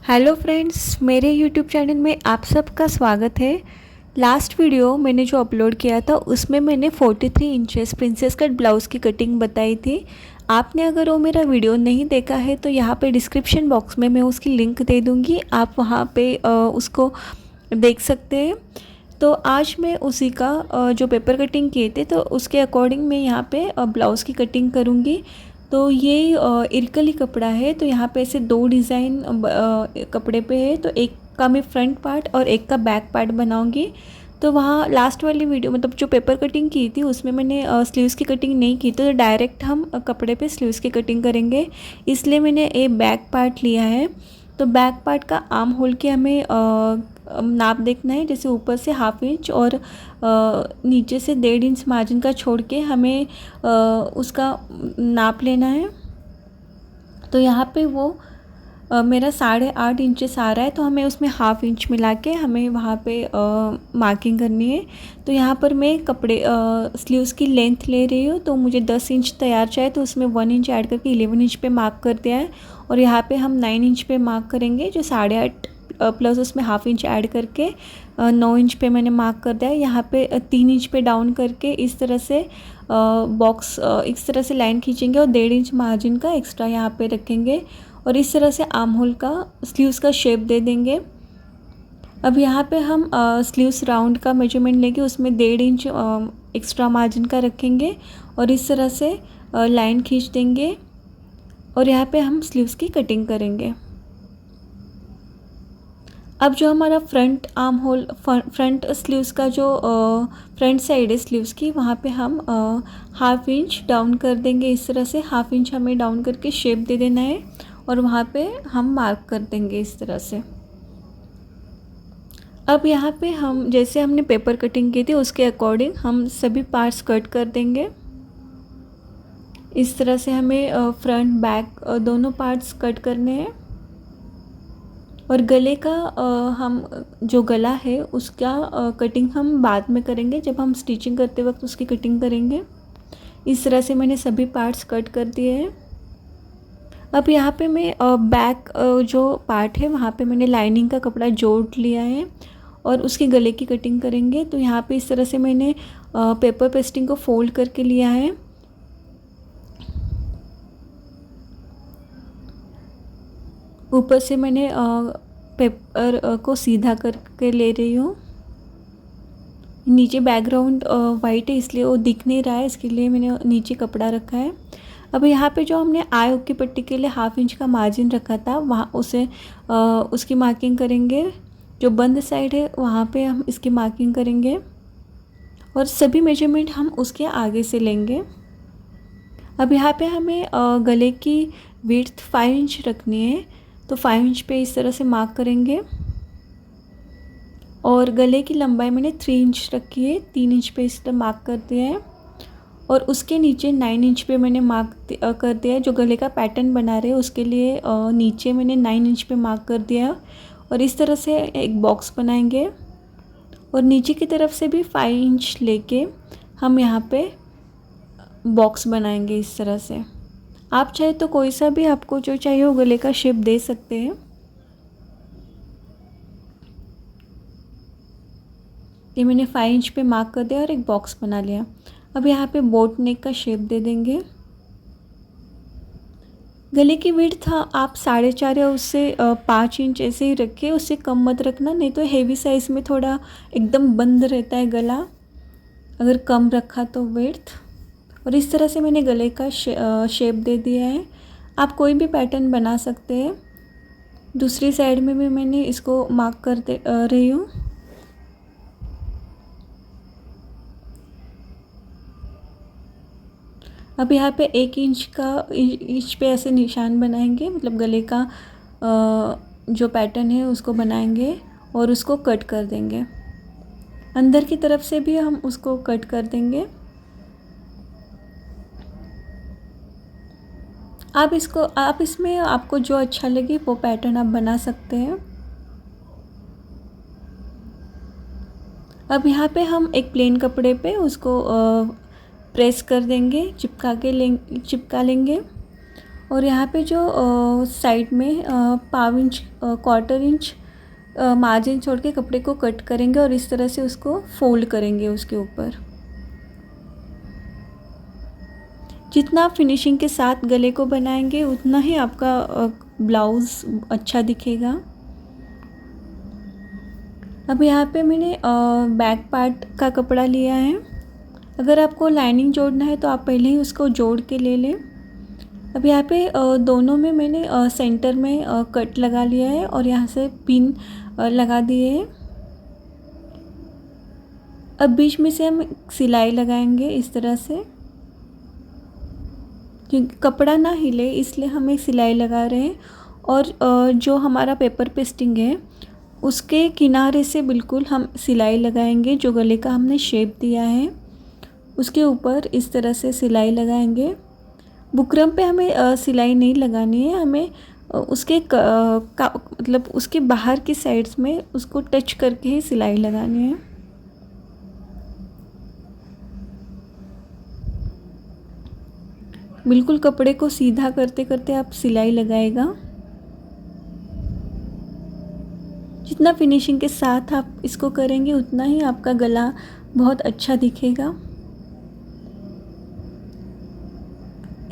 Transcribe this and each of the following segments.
Hello friends, मेरे YouTube channel में आप सबका स्वागत है। लास्ट वीडियो मैंने जो अपलोड किया था उसमें मैंने 43 इंचेस प्रिंसेस कट ब्लाउज़ की कटिंग बताई थी। आपने अगर वो मेरा वीडियो नहीं देखा है तो यहाँ पे डिस्क्रिप्शन बॉक्स में मैं उसकी लिंक दे दूँगी, आप वहाँ पे उसको देख सकते हैं। तो आज मैं उसी का जो पेपर कटिंग किए थे तो उसके अकॉर्डिंग मैं यहाँ पे ब्लाउज़ की कटिंग करूँगी। तो ये इरकली कपड़ा है, तो यहाँ पे ऐसे दो डिज़ाइन कपड़े पे है। तो एक का मैं फ्रंट पार्ट और एक का बैक पार्ट बनाऊँगी। तो वहाँ लास्ट वाली वीडियो मतलब जो पेपर कटिंग की थी उसमें मैंने स्लीव्स की कटिंग नहीं की, तो डायरेक्ट हम कपड़े पे स्लीव्स की कटिंग करेंगे, इसलिए मैंने ये बैक पार्ट लिया है। तो बैक पार्ट का आर्म होल के हमें नाप देखना है, जैसे ऊपर से 1/2 इंच और नीचे से 1.5 इंच मार्जिन का छोड़ के हमें उसका नाप लेना है। तो यहाँ पे वो मेरा 8.5 इंचेस आ रहा है, तो हमें उसमें 1/2 इंच मिला के हमें वहाँ पे मार्किंग करनी है। तो यहाँ पर मैं कपड़े स्लीव्स की लेंथ ले रही हूँ, तो मुझे 10 इंच तैयार चाहिए, तो उसमें 1 इंच ऐड करके 11 इंच पे मार्क कर दिया है। और यहाँ पे हम 9 इंच पे मार्क करेंगे, जो 8.5 प्लस उसमें 1/2 इंच ऐड करके 9 इंच पे मैंने मार्क कर दिया है। यहाँ पे 3 इंच पे डाउन करके इस तरह से बॉक्स इस तरह से लाइन खींचेंगे और 1.5 इंच मार्जिन का एक्स्ट्रा यहाँ पे रखेंगे और इस तरह से आर्म होल का स्लीव्स का शेप दे देंगे। अब यहाँ पे हम स्लीव्स राउंड का मेजरमेंट लेके उसमें 1.5 इंच एक्स्ट्रा मार्जिन का रखेंगे और इस तरह से लाइन खींच देंगे और यहाँ पे हम स्लीव्स की कटिंग करेंगे। अब जो हमारा front arm hole front sleeves का जो फ्रंट साइड है स्लीव्स की, वहाँ पे हम 1/2 इंच डाउन कर देंगे। इस तरह से 1/2 इंच हमें डाउन करके शेप दे देना है और वहाँ पे हम मार्क कर देंगे इस तरह से। अब यहाँ पे हम जैसे हमने पेपर कटिंग की थी उसके अकॉर्डिंग हम सभी पार्ट्स कट कर देंगे। इस तरह से हमें फ्रंट बैक दोनों पार्ट्स कट करने हैं। और गले का हम जो गला है उसका कटिंग हम बाद में करेंगे, जब हम स्टिचिंग करते वक्त उसकी कटिंग करेंगे। इस तरह से मैंने सभी पार्ट्स कट कर दिए हैं। अब यहाँ पे मैं बैक जो पार्ट है वहाँ पे मैंने लाइनिंग का कपड़ा जोड़ लिया है और उसके गले की कटिंग करेंगे। तो यहाँ पे इस तरह से मैंने पेपर पेस्टिंग को फोल्ड करके लिया है। ऊपर से मैंने पेपर को सीधा करके ले रही हूँ। नीचे बैकग्राउंड वाइट है इसलिए वो दिख नहीं रहा है, इसके लिए मैंने नीचे कपड़ा रखा है। अब यहाँ पे जो हमने आई हुक की पट्टी के लिए 1/2 इंच का मार्जिन रखा था वहाँ उसकी मार्किंग करेंगे। जो बंद साइड है वहाँ पे हम इसकी मार्किंग करेंगे और सभी मेजरमेंट हम उसके आगे से लेंगे। अब यहाँ पे हमें गले की विड्थ 5 इंच रखनी है, तो 5 इंच पे इस तरह से मार्क करेंगे और गले की लंबाई मैंने 3 इंच रखी है, 3 इंच पे इस तरह मार्क कर दिया है और उसके नीचे 9 इंच पे मैंने मार्क कर दिया है। जो गले का पैटर्न बना रहे हैं उसके लिए नीचे मैंने 9 इंच पे मार्क कर दिया और इस तरह से एक बॉक्स बनाएंगे और नीचे की तरफ से भी 5 इंच लेके हम यहाँ पे बॉक्स बनाएंगे इस तरह से। आप चाहे तो कोई सा भी आपको जो चाहिए वो गले का शेप दे सकते हैं। ये मैंने 5 इंच पे मार्क कर दिया और एक बॉक्स बना लिया। अब यहाँ पे बोट नेक का शेप दे देंगे। गले की विड्थ आप 4.5 या उससे 5 इंच ऐसे ही रखें, उससे कम मत रखना, नहीं तो हेवी साइज़ में थोड़ा एकदम बंद रहता है गला अगर कम रखा तो विड्थ। और इस तरह से मैंने गले का शेप दे दिया है। आप कोई भी पैटर्न बना सकते हैं। दूसरी साइड में भी मैंने इसको मार्क कर दे रही हूँ। अब यहाँ पे 1 इंच पे ऐसे निशान बनाएंगे, मतलब गले का जो पैटर्न है उसको बनाएंगे और उसको कट कर देंगे। अंदर की तरफ से भी हम उसको कट कर देंगे। आप इसमें आपको जो अच्छा लगे वो पैटर्न आप बना सकते हैं। अब यहाँ पे हम एक प्लेन कपड़े पे उसको प्रेस कर देंगे, चिपका लेंगे और यहाँ पे जो साइड में पाव इंच क्वार्टर इंच मार्जिन छोड़ के कपड़े को कट करेंगे और इस तरह से उसको फोल्ड करेंगे उसके ऊपर। जितना आप फिनिशिंग के साथ गले को बनाएंगे उतना ही आपका ब्लाउज़ अच्छा दिखेगा। अब यहाँ पे मैंने बैक पार्ट का कपड़ा लिया है। अगर आपको लाइनिंग जोड़ना है तो आप पहले ही उसको जोड़ के ले लें। अब यहाँ पे दोनों में मैंने सेंटर में कट लगा लिया है और यहाँ से पिन लगा दिए हैं। अब बीच में से हम सिलाई लगाएंगे इस तरह से, क्योंकि कपड़ा ना हिले इसलिए हम एक सिलाई लगा रहे हैं। और जो हमारा पेपर पेस्टिंग है उसके किनारे से बिल्कुल हम सिलाई लगाएंगे। जो गले का हमने शेप दिया है उसके ऊपर इस तरह से सिलाई लगाएंगे। बुकरम पे हमें सिलाई नहीं लगानी है, हमें उसके मतलब उसके बाहर की साइड्स में उसको टच करके ही सिलाई लगानी है। बिल्कुल कपड़े को सीधा करते करते आप सिलाई लगाएगा। जितना फिनिशिंग के साथ आप इसको करेंगे उतना ही आपका गला बहुत अच्छा दिखेगा।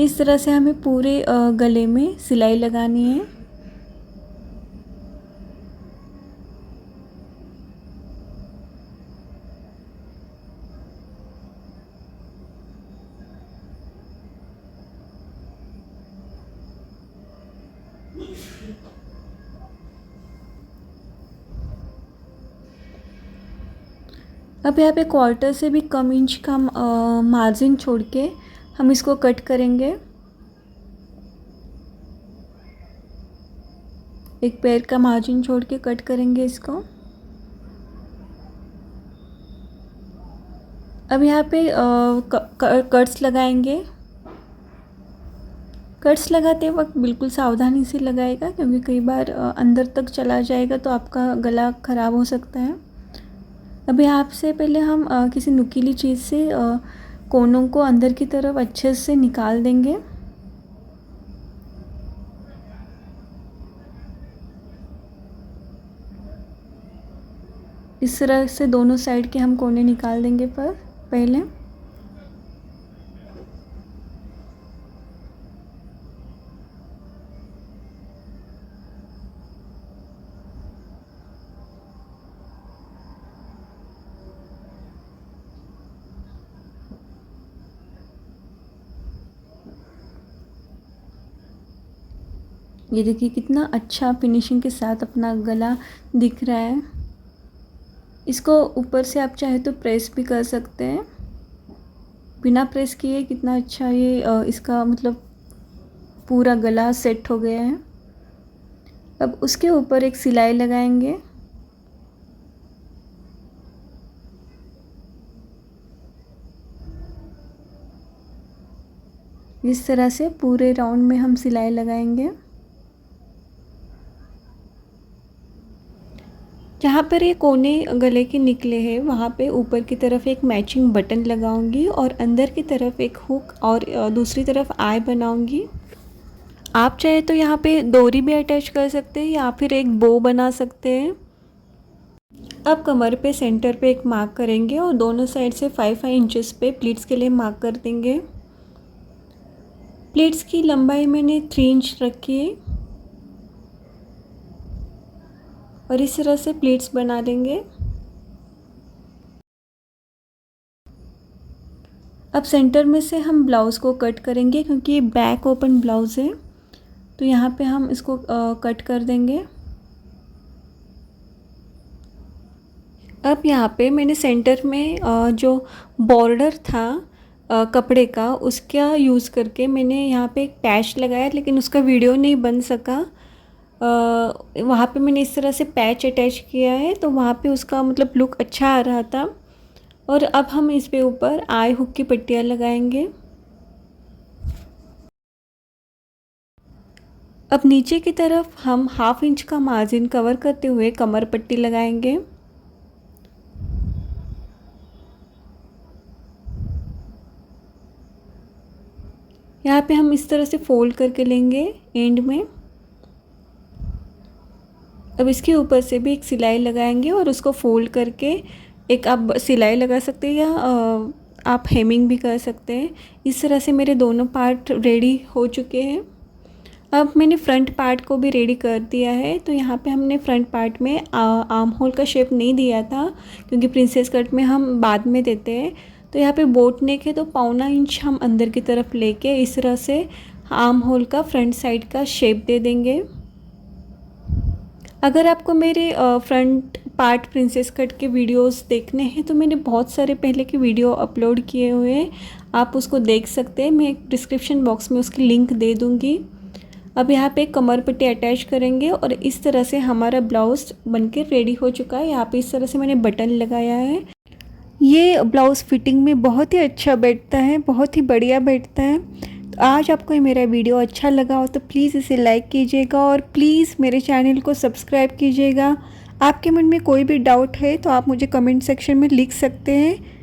इस तरह से हमें पूरे गले में सिलाई लगानी है। अब यहाँ पे क्वार्टर से भी कम इंच का मार्जिन छोड़ के हम इसको कट करेंगे। एक पैर का मार्जिन छोड़ के कट करेंगे इसको। अब यहाँ पे कट्स लगाएंगे। कट्स लगाते वक्त बिल्कुल सावधानी से लगाएगा, क्योंकि कई बार अंदर तक चला जाएगा तो आपका गला ख़राब हो सकता है। अब यहाँ से पहले हम किसी नुकीली चीज़ से कोनों को अंदर की तरफ अच्छे से निकाल देंगे। इस तरह से दोनों साइड के हम कोने निकाल देंगे पहले। ये देखिए कितना अच्छा फिनिशिंग के साथ अपना गला दिख रहा है। इसको ऊपर से आप चाहे तो प्रेस भी कर सकते हैं। बिना प्रेस किए कितना अच्छा ये इसका मतलब पूरा गला सेट हो गया है। अब उसके ऊपर एक सिलाई लगाएंगे। इस तरह से पूरे राउंड में हम सिलाई लगाएंगे। जहाँ पर ये कोने गले के निकले हैं वहाँ पे ऊपर की तरफ एक मैचिंग बटन लगाऊंगी और अंदर की तरफ एक हुक और दूसरी तरफ आई बनाऊंगी। आप चाहे तो यहाँ पे डोरी भी अटैच कर सकते हैं या फिर एक बो बना सकते हैं। अब कमर पे सेंटर पे एक मार्क करेंगे और दोनों साइड से 5 इंचेस पे प्लीट्स के लिए मार्क कर देंगे। प्लीट्स की लंबाई मैंने 3 इंच रखी है और इस तरह से प्लीट्स बना देंगे। अब सेंटर में से हम ब्लाउज़ को कट करेंगे, क्योंकि ये बैक ओपन ब्लाउज़ है तो यहाँ पे हम इसको कट कर देंगे। अब यहाँ पे मैंने सेंटर में जो बॉर्डर था कपड़े का उसका यूज़ करके मैंने यहाँ पे एक पैच लगाया, लेकिन उसका वीडियो नहीं बन सका। वहाँ पे मैंने इस तरह से पैच अटैच किया है तो वहाँ पे उसका मतलब लुक अच्छा आ रहा था। और अब हम इस पे ऊपर आई हुक की पट्टियाँ लगाएंगे। अब नीचे की तरफ हम 1/2 इंच का मार्जिन कवर करते हुए कमर पट्टी लगाएंगे। यहाँ पे हम इस तरह से फोल्ड करके लेंगे एंड में। अब इसके ऊपर से भी एक सिलाई लगाएंगे और उसको फोल्ड करके एक आप सिलाई लगा सकते हैं या आप हेमिंग भी कर सकते हैं। इस तरह से मेरे दोनों पार्ट रेडी हो चुके हैं। अब मैंने फ्रंट पार्ट को भी रेडी कर दिया है। तो यहाँ पे हमने फ्रंट पार्ट में आर्म होल का शेप नहीं दिया था, क्योंकि प्रिंसेस कट में हम बाद में देते हैं। तो यहाँ पे बोट नेक है तो 1.25 इंच हम अंदर की तरफ लेके इस तरह से आर्म होल का फ्रंट साइड का शेप दे देंगे। अगर आपको मेरे फ्रंट पार्ट प्रिंसेस कट के वीडियोस देखने हैं तो मैंने बहुत सारे पहले के वीडियो अपलोड किए हुए हैं, आप उसको देख सकते हैं। मैं डिस्क्रिप्शन बॉक्स में उसकी लिंक दे दूँगी। अब यहाँ पे कमर पट्टी अटैच करेंगे और इस तरह से हमारा ब्लाउज़ बनके रेडी हो चुका है। यहाँ पे इस तरह से मैंने बटन लगाया है। ये ब्लाउज़ फिटिंग में बहुत ही अच्छा बैठता है, बहुत ही बढ़िया बैठता है। तो आज आपको ये मेरा वीडियो अच्छा लगा हो तो प्लीज़ इसे लाइक कीजिएगा और प्लीज़ मेरे चैनल को सब्सक्राइब कीजिएगा। आपके मन में कोई भी डाउट है तो आप मुझे कमेंट सेक्शन में लिख सकते हैं।